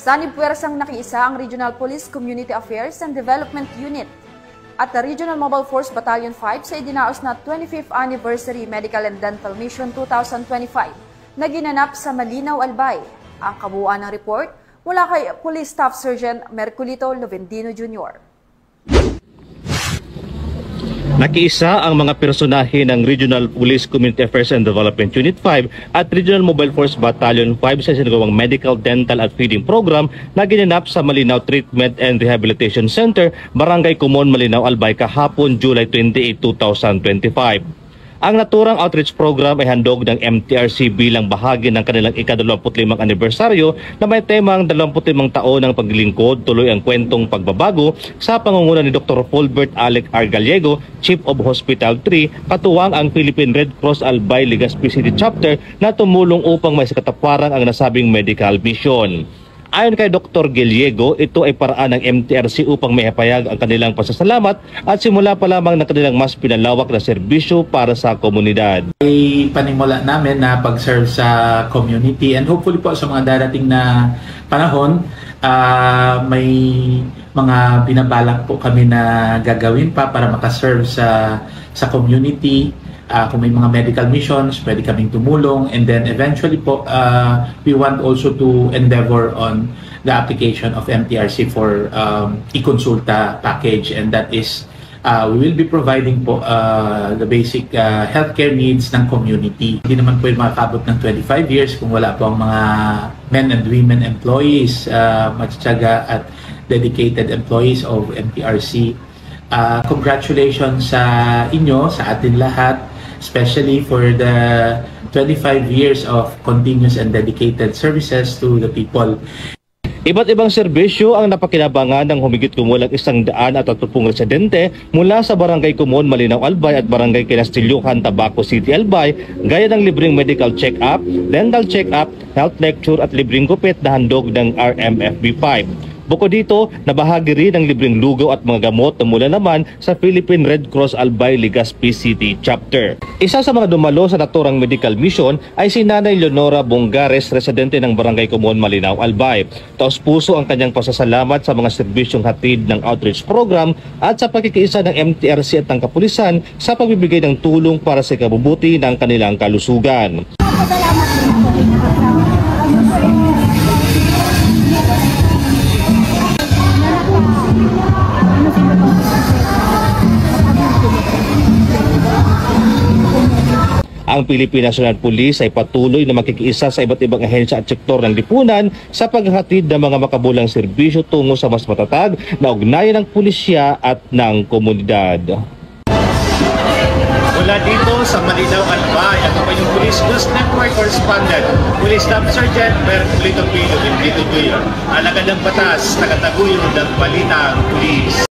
Sa puwersang nakiisa ang Regional Police Community Affairs and Development Unit at the Regional Mobile Force Battalion 5 sa idinaos na 25th Anniversary Medical and Dental Mission 2025 na ginanap sa Malinaw, Albay. Ang kabuuan ng report mula kay Police Staff Sergeant Merculito Lovendino Jr. Nakiisa ang mga personahe ng Regional Police Community Affairs and Development Unit 5 at Regional Mobile Force Battalion 5 sa sinagawang Medical, Dental at Feeding Program na ginanap sa Malinaw Treatment and Rehabilitation Center, Barangay Kumon, Malinaw, Albay kahapon July 28, 2025. Ang naturang outreach program ay handog ng MTRC bilang bahagi ng kanilang ika-25 anibersaryo na may temang 25 taon ng paglilingkod, tuloy ang kwentong pagbabago sa pangunguna ni Dr. Fulbert Alec R. Gallego, Chief of Hospital 3, katuwang ang Philippine Red Cross Albay Legazpi City Chapter na tumulong upang may sakataparan ang nasabing medical mission. Ayon kay Dr. Gallego, ito ay paraan ng MTRC upang maipahayag ang kanilang pasasalamat at simula pa lamang ng kanilang mas pinalawak na serbisyo para sa komunidad. Ay panimula namin na pag-serve sa community and hopefully po sa mga darating na panahon, may mga binabalak po kami na gagawin pa para makaserve sa community. Kung may mga medical missions, pwede kaming tumulong, and then eventually po, we want also to endeavor on the application of MTRC for e-consulta package, and that is we will be providing po the basic healthcare needs ng community. Hindi naman po yung makakabot ng 25 years kung wala po ang mga men and women employees, matyaga at dedicated employees of MTRC. Congratulations sa inyo, sa atin lahat, especially for the 25 years of continuous and dedicated services to the people. Iba't ibang serbisyo ang napakinabangan ng humigit kumulang 130 residente mula sa Barangay Kumon, Malinaw, Albay at Barangay Kinastillukan, Tabaco City, Albay, gaya ng libreng medical check-up, dental check-up, health lecture at libreng gupit na handog ng RMFB 5. Bukod dito, nabahagi rin ang libreng lugaw at mga gamot na mula naman sa Philippine Red Cross Albay Legazpi City Chapter. Isa sa mga dumalo sa naturang medical mission ay si Nanay Leonora Bongares, residente ng Barangay Kumon, Malinaw, Albay. Taos puso ang kanyang pasasalamat sa mga serbisyong hatid ng outreach program at sa pagkikiisa ng MTRC at ng kapulisan sa pagbibigay ng tulong para sa ikabubuti ng kanilang kalusugan. Salamat din po. Ang Philippine National Police ay patuloy na makikiisa sa iba't ibang ahensya at sektor ng lipunan sa paghahatid ng mga makabulang serbisyo tungo sa mas matatag na ugnayan ng pulisya at ng komunidad. Mula dito sa Malinaw, Albay, ako pa yung Police News Network Correspondent, Police Staff Sergeant Merculito Lovendino Jr. Alagad ng batas, tagataguyod ng balitang pulis.